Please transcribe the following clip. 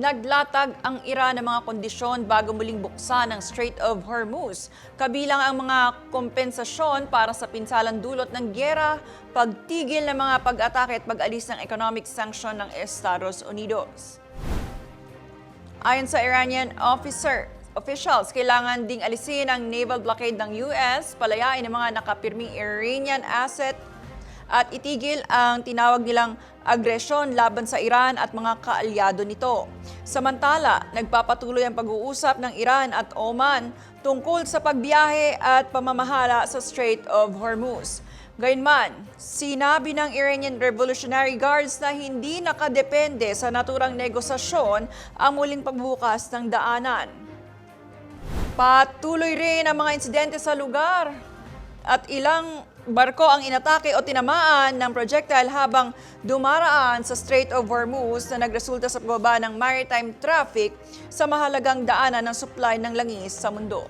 Naglatag ang Iran ng mga kondisyon bago muling buksan ang Strait of Hormuz, kabilang ang mga kompensasyon para sa pinsalang dulot ng gyera, pagtigil ng mga pag-atake at pag-alis ng economic sanction ng Estados Unidos. Ayon sa Iranian officials, kailangan ding alisin ang naval blockade ng US, palayain ang mga nakapirming Iranian asset at itigil ang tinawag nilang agresyon laban sa Iran at mga kaalyado nito. Samantala, nagpapatuloy ang pag-uusap ng Iran at Oman tungkol sa pagbiyahe at pamamahala sa Strait of Hormuz. Gayunman, sinabi ng Iranian Revolutionary Guards na hindi nakadepende sa naturang negosasyon ang muling pagbukas ng daanan. Patuloy rin ang mga insidente sa lugar at ilang barko ang inatake o tinamaan ng projectile habang dumaraan sa Strait of Hormuz na nagresulta sa pagbaba ng maritime traffic sa mahalagang daanan ng supply ng langis sa mundo.